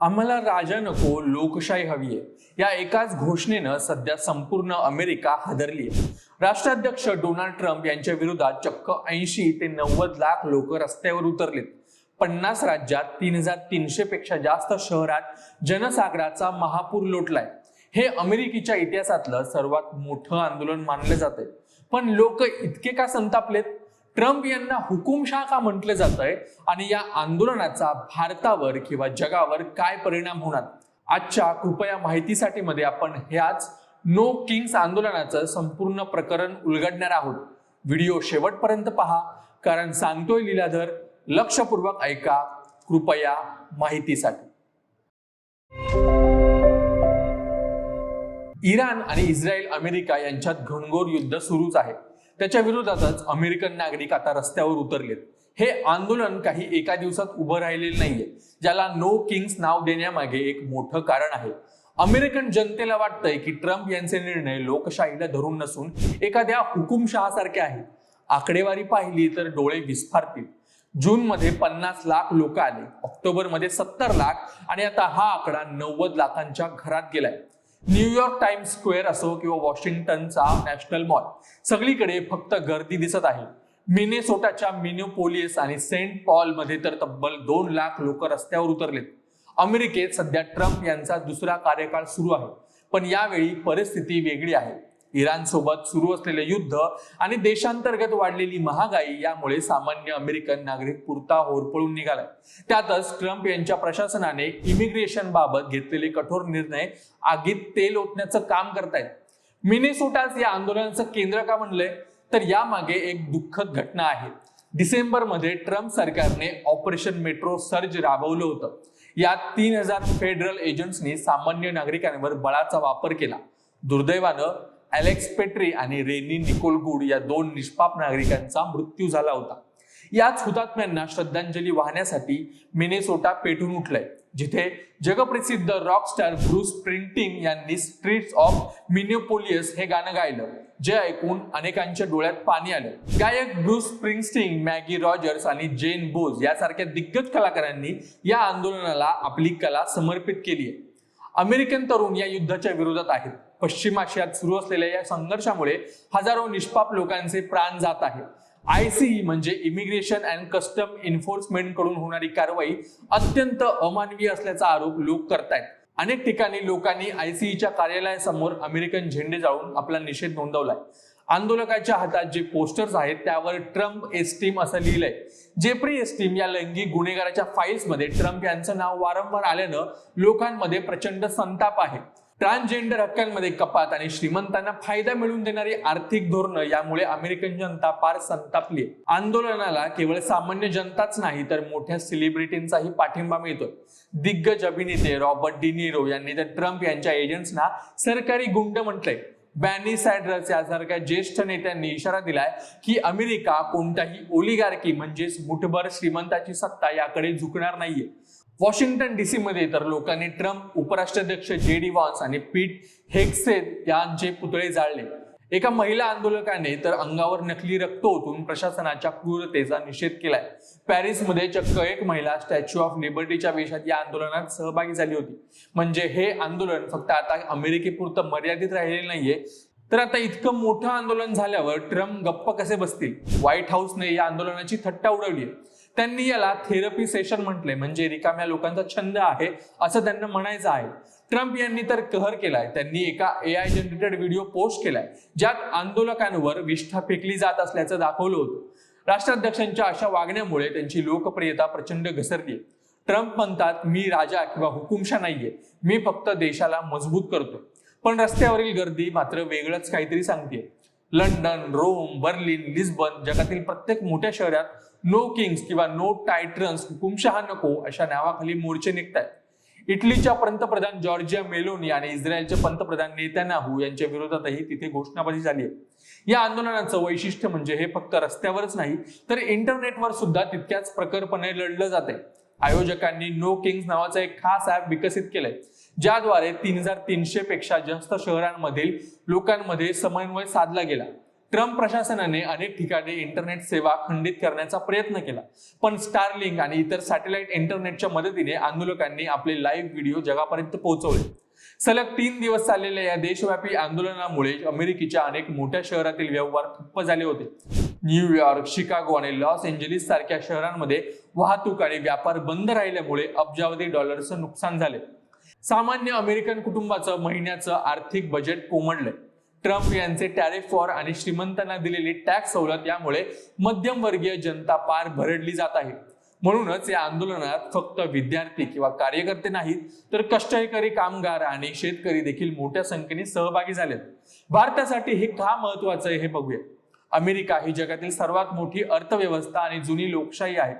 आम्हाला राजा नको, लोकशाही हवी आहे. या एकाच घोषणेनं सध्या संपूर्ण अमेरिका हादरली आहे. राष्ट्राध्यक्ष डोनाल्ड ट्रम्प यांच्या विरोधात चक्क 80 ते 90 लाख लोक रस्त्यावर उतरलेत. 50 राज्यात 3300 पेक्षा जास्त शहरात जनसागराचा महापूर लोटलाय. हे अमेरिकेच्या इतिहासातलं सर्वात मोठं आंदोलन मानलं जातंय. पण लोक इतके का संतापलेत? ट्रम्प यांना हुकुमशाह का म्हटलं जातंय आणि या आंदोलनाचा भारतावर किंवा जगावर काय परिणाम होणार? आजच्या कृपया माहितीसाठी मध्ये आपण ह्याच नो किंग्स आंदोलनाचं संपूर्ण प्रकरण उलगडणार आहोत. व्हिडिओ शेवटपर्यंत पहा, कारण सांगतोय लीलाधर. लक्षपूर्वक ऐका कृपया माहितीसाठी. इराण आणि इस्रायल अमेरिका यांच्यात घनघोर युद्ध सुरूच आहे. त्याच्या विरोधातच अमेरिकन नागरिक आता रस्त्यावर उतरलेत. हे आंदोलन काही एका दिवसात उभं राहिलेलं नाहीये, ज्याला नो किंग्स नाव देण्यामागे एक मोठं कारण आहे. अमेरिकन जनतेला वाटतंय की ट्रम्प यांचे निर्णय लोकशाहीला धरून नसून एखाद्या हुकुमशहासारखे आहेत. आकडेवारी पाहिली तर डोळे विस्फारतील. जून मध्ये 50 लाख लोक आले, ऑक्टोबर मध्ये 70 लाख आणि आता हा आकडा 90 लाखांच्या घरात गेलाय. न्यूयॉर्क टाइम्स स्क्वेअर असो किंवा वॉशिंग्टनचा नॅशनल मॉल, सगळीकडे फक्त गर्दी दिसत आहे. मिनेसोटाच्या मिनिओपोलिस आणि सेंट पॉल मध्ये तर तब्बल 2 लाख लोक रस्त्यावर उतरलेत. अमेरिकेत सध्या ट्रम्प यांचा दुसरा कार्यकाळ सुरू आहे, पण यावेळी परिस्थिती वेगळी आहे. इराण सोबत सुरू असलेले युद्ध आणि देशांतर्गत वाढलेली महागाई यामुळे सामान्य अमेरिकन नागरिक पुरता होरपळून निघालाय. त्यातच ट्रम्प यांच्या प्रशासनाने इमिग्रेशन बाबत घेतलेले कठोर निर्णय आगीत तेल ओतण्याचं काम करतायत. मिनेसोटाच या आंदोलनाचं केंद्र का म्हणलंय, तर यामागे एक दुःखद घटना आहे. डिसेंबर मध्ये ट्रम्प सरकारने ऑपरेशन मेट्रो सर्ज राबवलं होतं. यात 3000 फेडरल एजंट्सनी सामान्य नागरिकांवर बळाचा वापर केला. दुर्दैवानं अलेक्स पेट्री आणि रेनी निकोल गुड या 2 निष्पाप नागरिकांचा मृत्यू झाला होता. याच हुतात्म्यांना श्रद्धांजली वाहण्यासाठी मिनेसोटा पेटून उठलंय, जिथे जगप्रसिद्ध रॉकस्टार ब्रूस स्प्रिंगस्टीन यांनी स्ट्रीट्स ऑफ मिनिओपोलिस हे गाणं गायलं, जे ऐकून अनेकांच्या डोळ्यात पाणी आलं. गायक ब्रूस स्प्रिंगस्टीन, मॅगी रॉजर्स आणि जेन बोज यासारख्या दिग्गज कलाकारांनी या आंदोलनाला आपली कला समर्पित केली आहे. अमेरिकन तरुण या युद्धाच्या विरोधात आहेत. पश्चिम आशियात सुरू असलेल्या या संघर्षामुळे हजारो निष्पाप लोकांचे प्राण जात आहेत. ICE म्हणजे इमिग्रेशन अँड कस्टम एन्फोर्समेंट कडून होणारी कारवाई अत्यंत अमानवीय असल्याचा आरोप लोक करतायत. अनेक ठिकाणी लोकांनी ICEच्या कार्यालयासमोर अमेरिकन झेंडे जाळून आपला निषेध नोंदवलाय. आंदोलकाच्या हातात जे पोस्टर्स आहेत त्यावर ट्रम्प एस्टीम असं लिहिलंय. जेफ्री एस्टीम या लैंगिक गुन्हेगाराच्या फाईल्समध्ये ट्रम्प यांचं नाव वारंवार आल्यानं लोकांमध्ये प्रचंड संताप आहे. ट्रान्सजेंडर हक्कांमध्ये कपात आणि श्रीमंतांना फायदा मिळवून देणारी आर्थिक धोरणं यामुळे अमेरिकन जनता फार संतापली. आंदोलनाला केवळ सामान्य जनताच नाही तर मोठ्या सेलिब्रिटींचाही पाठिंबा मिळतोय. दिग्गज अभिनेते रॉबर्ट डी निरो यांनी तर ट्रम्प यांच्या एजंट्सना सरकारी गुंड म्हटलंय. बॅनी सॅंडर्स यासारख्या ज्येष्ठ नेत्यांनी इशारा दिलाय की अमेरिका कोणत्याही ओलिगार्की म्हणजेच मुठभर श्रीमंताची सत्ता याकडे झुकणार नाहीये. वॉशिंग्टन DC मध्ये तर लोकांनी ट्रम्प, उपराष्ट्राध्यक्ष JD व्हान्स आणि पीट हेग्सेथ यांचे पुतळे जाळले. एका महिला आंदोलकाने तर अंगावर नकली रक्त ओतून प्रशासनाच्या क्रूरतेचा निषेध केलाय. पॅरिसमध्ये चक्क एक महिला स्टॅच्यू ऑफ लिबर्टीच्या वेशात या आंदोलनात सहभागी झाली होती. म्हणजे हे आंदोलन फक्त आता अमेरिकेपुरतं मर्यादित राहिलेलं नाहीये, तर आता इतकं मोठं आंदोलन झाल्यावर ट्रम्प गप्प कसे बसतील? व्हाईट हाऊसने या आंदोलनाची थट्टा उडवली. त्यांनी याला थेरपी सेशन म्हटले, म्हणजे रिकाम्या लोकांचा छंद आहे असं त्यांना म्हणायचं आहे. ट्रम्प यांनी तर कहर केलाय. त्यांनी एका AI जनरेटेड व्हिडिओ पोस्ट केलाय, ज्यात आंदोलकांवर विष्ठा फेकली जात असल्याचं दाखवलं होतं. राष्ट्राध्यक्षांच्या अशा वागण्यामुळे त्यांची लोकप्रियता प्रचंड घसरली. ट्रम्प म्हणतात, मी राजा किंवा हुकुमशाह नाहीये, मी फक्त देशाला मजबूत करतो. पण रस्त्यावरील गर्दी मात्र वेगळंच काहीतरी सांगते. लंडन, रोम, बर्लिन, लिस्बन, जगातील प्रत्येक मोठ्या शहरात नो किंग्स किंवा नो टायट्रन्स, हुकुमशहा नको अशा नावाखाली मोर्चे निघतात. इटलीच्या पंतप्रधान जॉर्जिया मेलोनी आणि इस्रायलचे पंतप्रधान नेतान्याहू यांच्या विरोधातही तिथे घोषणाबाजी झाली आहे. या आंदोलनाचं वैशिष्ट्य म्हणजे हे फक्त रस्त्यावरच नाही तर इंटरनेटवर सुद्धा तितक्याच प्रखरपणे लढलं जाते. आयोजकांनी नो किंग्स नावाचं एक खास ऍप विकसित केलंय, ज्याद्वारे 3300 पेक्षा जास्त शहरांमधील लोकांमध्ये समन्वय साधला गेला. ट्रम्प प्रशासनाने अनेक ठिकाणी इंटरनेट सेवा खंडित करण्याचा प्रयत्न केला, पण स्टारलिंक आणि इतर सॅटेलाइट इंटरनेटच्या मदतीने आंदोलकांनी आपले लाईव्ह व्हिडिओ जगापर्यंत पोहोचवले. सलग 3 दिवस चाललेल्या या देशव्यापी आंदोलनामुळे अमेरिकेच्या अनेक मोठ्या शहरातील व्यवहार ठप्प झाले होते. न्यूयॉर्क, शिकागो आणि लॉस एंजेलिस सारख्या शहरांमध्ये वाहतूक आणि व्यापार बंद राहिल्यामुळे अब्जावधी डॉलर्सचं नुकसान झाले. सामान्य अमेरिकन कुटुंबाचं महिन्याचं आर्थिक बजेट कोमडलंय. ट्रम्प यांचे टॅरिफ वॉर आणि श्रीमंतांना दिलेली टॅक्स सवलत यामुळे मध्यमवर्गीय जनता पार भरडली जात आहे. म्हणूनच या आंदोलनात फक्त विद्यार्थी किंवा कार्यकर्ते नाहीत, तर कष्टकरी, कामगार आणि शेतकरी देखील मोठ्या संख्येने सहभागी झालेत. भारतासाठी हे का महत्वाचं आहे हे बघूया. अमेरिका ही जगातील सर्वात मोठी अर्थव्यवस्था आणि जुनी लोकशाही आहे.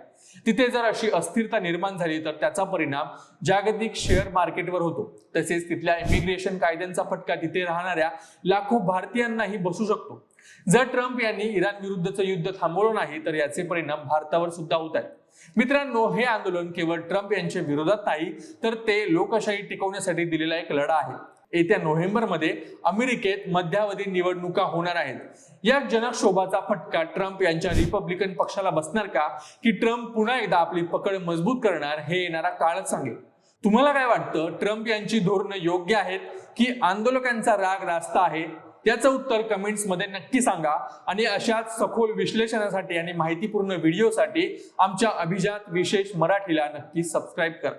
तिथे जर अशी अस्थिरता निर्माण झाली तर त्याचा परिणाम जागतिक शेअर मार्केटवर होतो. तसेच तिथल्या इमिग्रेशन कायद्यांचा फटका तिथे राहणाऱ्या लाखो भारतीयांनाही बसू शकतो. जर ट्रम्प यांनी इराण विरुद्धचं युद्ध थांबवलं नाही तर याचे परिणाम भारतावर सुद्धा होत आहेत. मित्रांनो, हे आंदोलन केवळ ट्रम्प यांच्या विरोधात नाही, तर ते लोकशाही टिकवण्यासाठी दिलेला एक लढा आहे. येत्या नोव्हेंबरमध्ये अमेरिकेत मध्यावधी निवडणुका होणार आहेत. या जनक्षोभाचा फटका ट्रम्प यांच्या रिपब्लिकन पक्षाला बसणार का, की ट्रम्प पुन्हा एकदा आपली पकड मजबूत करणार, हे येणारा काळच सांगेल. तुम्हाला काय वाटतं? ट्रम्प यांची धोरणं योग्य आहेत की आंदोलकांचा राग रास्त आहे? याचं उत्तर कमेंट्स मध्ये नक्की सांगा. आणि अशाच सखोल विश्लेषणासाठी आणि माहितीपूर्ण व्हिडिओसाठी आमच्या अभिजात विशेष मराठीला नक्की सबस्क्राईब करा.